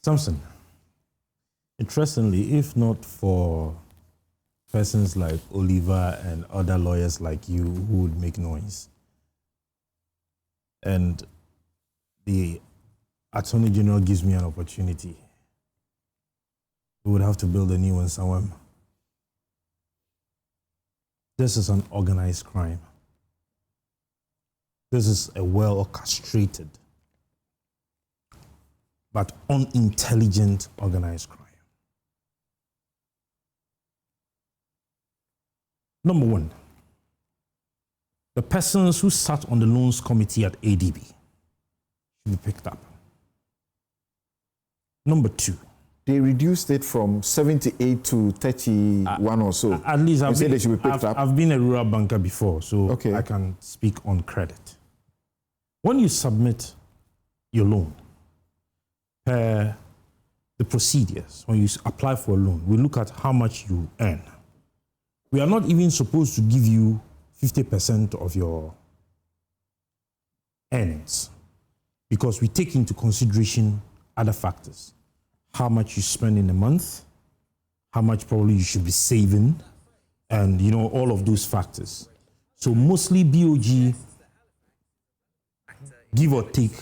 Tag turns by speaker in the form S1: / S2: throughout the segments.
S1: Samson, interestingly, if not for persons like Oliver and other lawyers like you who would make noise, and the Attorney General gives me an opportunity, we would have to build a new one somewhere. This is an organized crime. This is a well-orchestrated but unintelligent organized crime. Number one, the persons who sat on the loans committee at ADB should be picked up. Number two,
S2: they reduced it from 78 to 31 or so.
S1: At least
S2: I've
S1: been a rural banker before, so
S2: okay.
S1: I can speak on credit. When you submit your loan, the procedures, when you apply for a loan, we look at how much you earn. We are not even supposed to give you 50% of your earnings because we take into consideration other factors. How much you spend in a month, how much probably you should be saving, and all of those factors. So mostly BOG, give or take,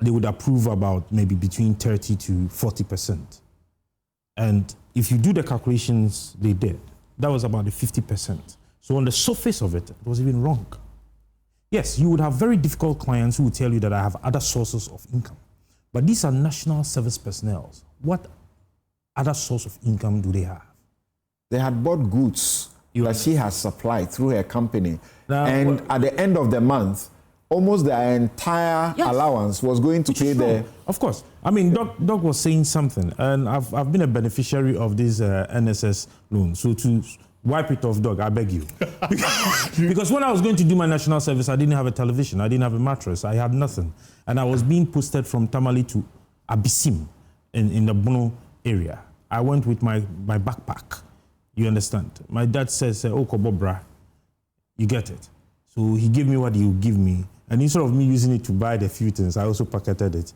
S1: they would approve about maybe between 30 to 40%. And if you do the calculations they did, that was about the 50%. So on the surface of it, it was even wrong. Yes, you would have very difficult clients who would tell you that I have other sources of income. But these are national service personnel. What other source of income do they have?
S2: They had bought goods that she has supplied through her company. Now, and at the end of the month, almost their entire allowance was going to pay the...
S1: Of course. I mean, Doc was saying something, and I've been a beneficiary of this NSS loan. So to wipe it off, Doc, I beg you. Because when I was going to do my national service, I didn't have a television, I didn't have a mattress, I had nothing. And I was being posted from Tamale to Abisim in the Bono area. I went with my backpack, you understand? My dad says, oh, Kobobra, you get it. So he gave me what he would give me. And instead of me using it to buy the few things, I also pocketed it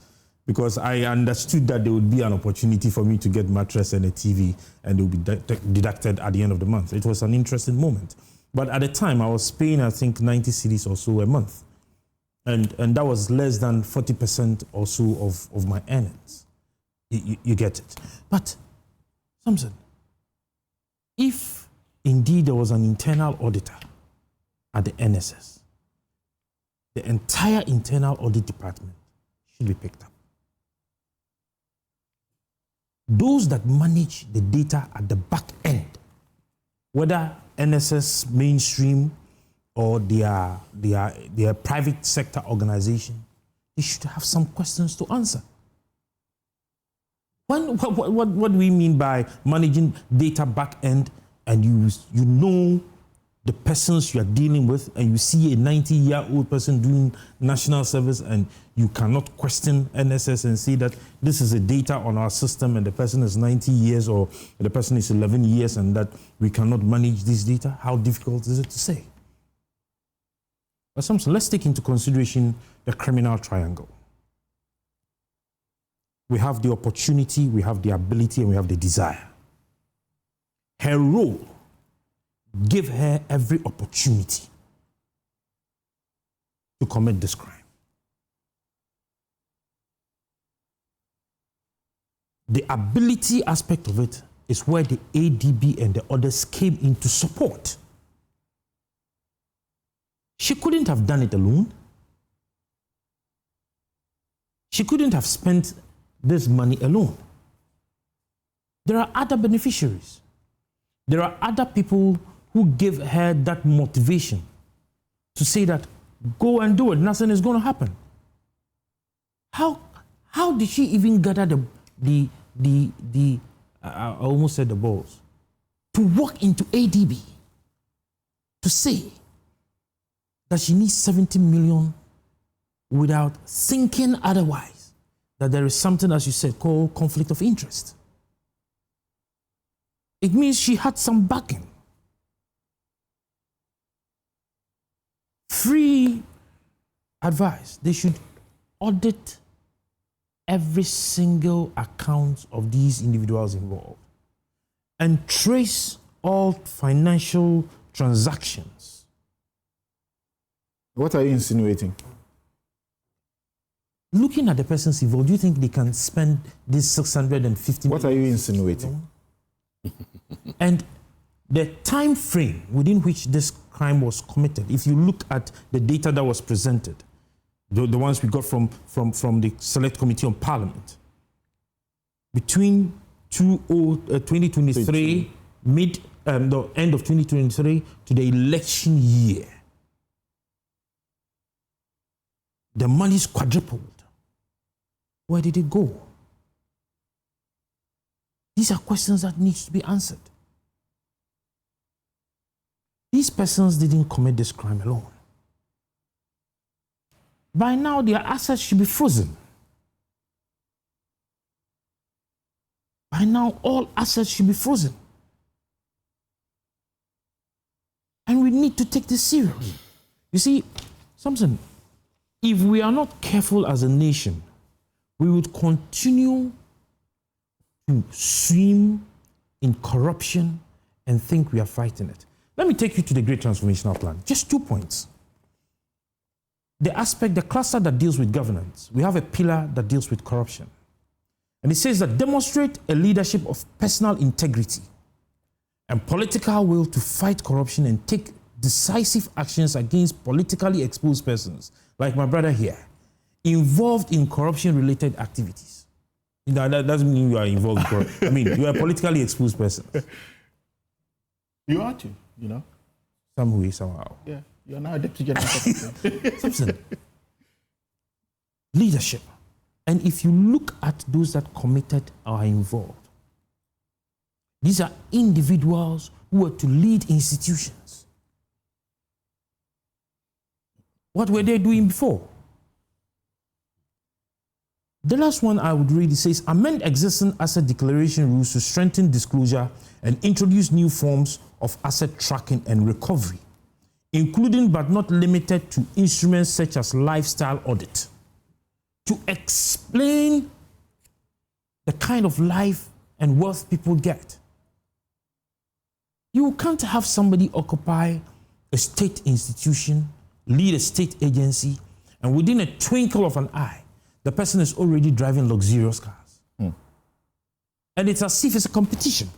S1: because I understood that there would be an opportunity for me to get mattress and a TV and it would be deducted at the end of the month. It was an interesting moment. But at the time, I was paying, I think, 90 cedis or so a month. And that was less than 40% or so of my earnings. You get it. But, Samson, if indeed there was an internal auditor at the NSS, the entire internal audit department should be picked up. Those that manage the data at the back end, whether NSS mainstream or their private sector organization, they should have some questions to answer. What do we mean by managing data back end and you know the persons you are dealing with and you see a 90-year-old person doing national service and you cannot question NSS and say that this is a data on our system and the person is 90 years or the person is 11 years and that we cannot manage this data? How difficult is it to say? But Samson, let's take into consideration the criminal triangle. We have the opportunity, we have the ability, and we have the desire. Her role give her every opportunity to commit this crime. The ability aspect of it is where the ADB and the others came in to support. She couldn't have done it alone. She couldn't have spent this money alone. There are other beneficiaries. There are other people who give her that motivation to say that go and do it, nothing is going to happen. How did she even gather I almost said the balls, to walk into ADB to say that she needs 70 million without thinking otherwise, that there is something, as you said, called conflict of interest? It means she had some backing. Free advice. They should audit every single account of these individuals involved and trace all financial transactions.
S2: What are you insinuating?
S1: Looking at the persons involved, do you think they can spend this 650
S2: million? What are you insinuating?
S1: And the time frame within which this crime was committed, if you look at the data that was presented, the ones we got from the Select Committee on Parliament, between 2023, the end of 2023 to the election year, the money's quadrupled. Where did it go? These are questions that need to be answered. These persons didn't commit this crime alone. By now, their assets should be frozen. By now, all assets should be frozen. And we need to take this seriously. You see, Samson, if we are not careful as a nation, we would continue to swim in corruption and think we are fighting it. Let me take you to the Great Transformational Plan. Just 2 points. The cluster that deals with governance, we have a pillar that deals with corruption. And it says that demonstrate a leadership of personal integrity and political will to fight corruption and take decisive actions against politically exposed persons, like my brother here, involved in corruption-related activities. That doesn't mean you are involved in corruption. I mean, you are a politically exposed person.
S3: You are too, you know.
S1: Some way, somehow.
S3: Yeah, you are now a deputy general secretary.
S1: Samson, leadership. And if you look at those that committed or are involved, these are individuals who are to lead institutions. What were they doing before? The last one I would read, it says, amend existing asset declaration rules to strengthen disclosure and introduce new forms of asset tracking and recovery, including but not limited to instruments such as lifestyle audit, to explain the kind of life and wealth people get. You can't have somebody occupy a state institution, lead a state agency, and within a twinkle of an eye, the person is already driving luxurious cars. And it's as if it's a competition.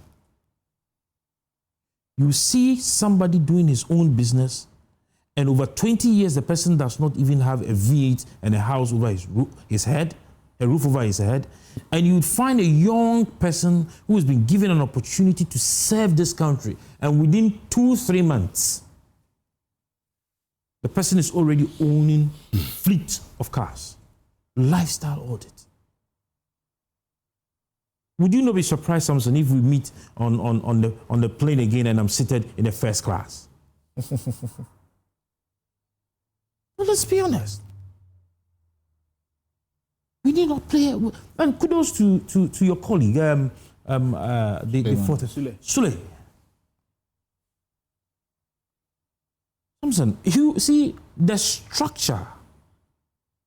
S1: You see somebody doing his own business, and over 20 years, the person does not even have a V8 and a house over his head, a roof over his head. And you would find a young person who has been given an opportunity to serve this country, and within 2-3 months, the person is already owning a fleet of cars. Lifestyle audit. Would you not be surprised, Samson, if we meet on the plane again and I'm seated in the first class? Well, let's be honest. We need not play. And kudos to your colleague, the fourth Sule. Samson, you see the structure.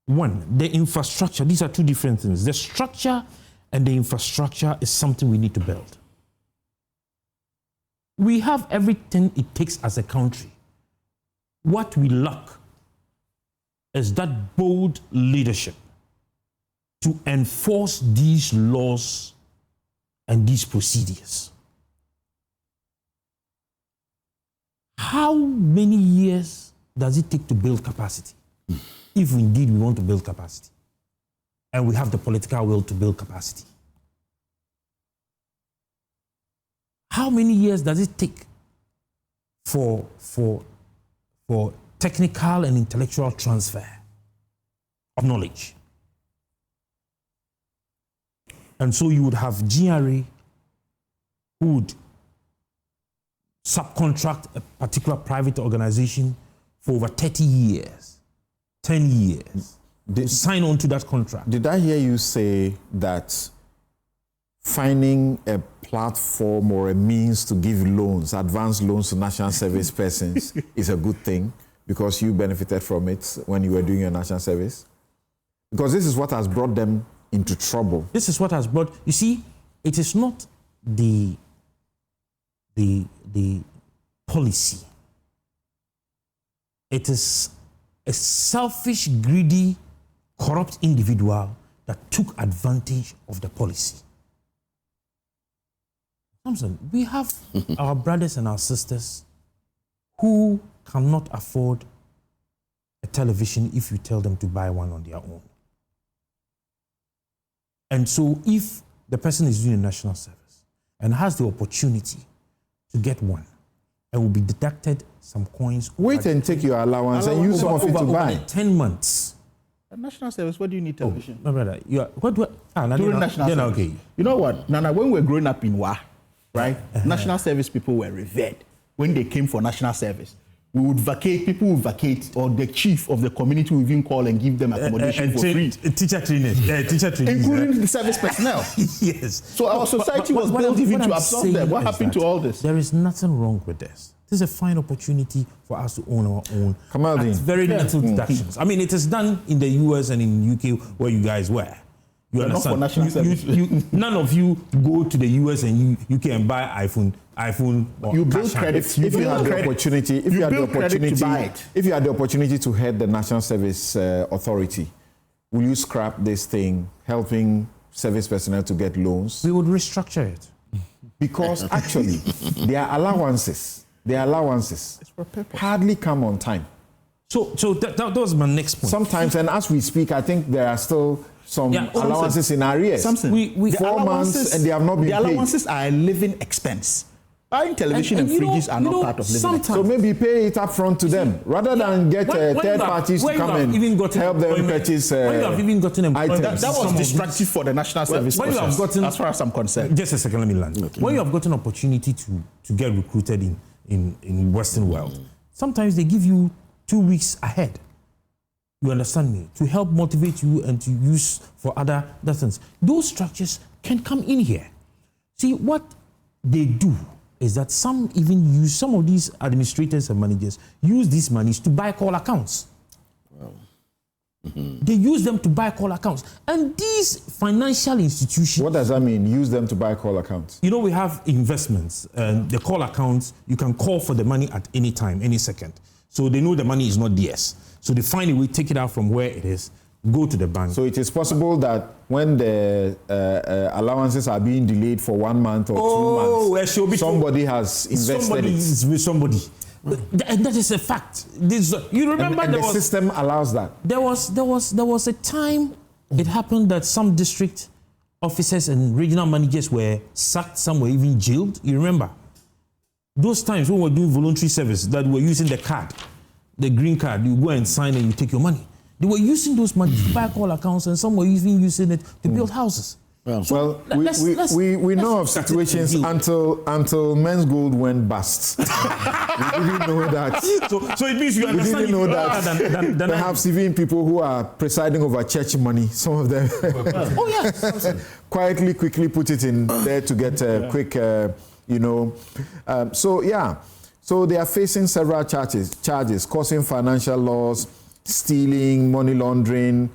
S1: One, the infrastructure. These are two different things. The structure and the infrastructure is something we need to build. We have everything it takes as a country. What we lack is that bold leadership to enforce these laws and these procedures. How many years does it take to build capacity? If indeed we want to build capacity, and we have the political will to build capacity. How many years does it take for technical and intellectual transfer of knowledge? And so you would have GRA who would subcontract a particular private organization for over 30 years. 10 years to sign on to that contract.
S2: Did I hear you say that finding a platform or a means to give loans, advance loans to national service persons is a good thing because you benefited from it when you were doing your national service? Because this is what has brought them into trouble.
S1: This is what has brought. You see, it is not the policy. It is a selfish, greedy, corrupt individual that took advantage of the policy. Thompson, we have our brothers and our sisters who cannot afford a television if you tell them to buy one on their own. And so if the person is doing a national service and has the opportunity to get one, and will be deducted some coins.
S2: Wait and take your allowance and use some of it to buy.
S1: 10 months.
S3: At national service, what do you need television?
S1: My brother,
S3: During national service.
S1: Okay.
S3: You know what, Nana, when we were growing up in Wa, right, national service people were revered. When they came for national service, we would vacate, people would vacate, or the chief of the community would even call and give them accommodation for free.
S1: Teacher training.
S3: Including the service personnel.
S1: Yes.
S3: So our society was built even to absorb them. What happened to all this?
S1: There is nothing wrong with this. This is a fine opportunity for us to own our own.
S2: Kamaldeen.
S1: At very little deductions. I mean, it is done in the US and in UK where you guys were. You understand?
S3: Not for national service.
S1: None of you go to the US and UK and buy iPhone. Or
S3: you build
S1: cash
S3: credit.
S2: If you had the opportunity, if you had the opportunity to head the National Service Authority, will you scrap this thing, helping service personnel to get loans?
S1: We would restructure it.
S2: Because actually, their allowances hardly come on time.
S1: So that was my next point.
S2: Sometimes, and as we speak, I think there are still some allowances in arrears.
S3: We
S2: 4 months and they have not been paid.
S3: The allowances are a living expense. Buying television and fridges are not part of living expense.
S2: So maybe pay it up front to them rather than get third parties to come and help them purchase
S1: when you have even gotten employment.
S2: items.
S3: That was destructive for the national service
S1: when you have
S3: process,
S1: gotten,
S3: as far as I'm concerned.
S1: Just a second, let me land. Okay. When you have gotten opportunity to get recruited in Western world, sometimes they give you 2 weeks ahead. You understand me? To help motivate you and to use for other things. Those structures can come in here. See, what they do is that some of these administrators and managers use these monies to buy call accounts. Wow. They use them to buy call accounts. And these financial institutions...
S2: What does that mean, use them to buy call accounts?
S1: You know, we have investments and the call accounts, you can call for the money at any time, any second. So they know the money is not theirs. So they find a way, take it out from where it is, go to the bank.
S2: So it is possible that when the allowances are being delayed for 1 month or 2 months, somebody has invested
S1: is with somebody. And that is a fact. You remember
S2: and the system allows that.
S1: There was a time it happened that some district officers and regional managers were sacked, some were even jailed. You remember? Those times when we were doing voluntary service, that we were using the card, the green card, you go and sign and you take your money. They were using those money to buy call accounts, and some were even using it to build houses.
S2: Well, we know of situations until Men's Gold went bust. We didn't know that.
S1: So it means you understand.
S2: We didn't know that. Perhaps even people who are presiding over church money, some of them quickly put it in there to get a quick, So they are facing several charges causing financial loss, stealing, money laundering,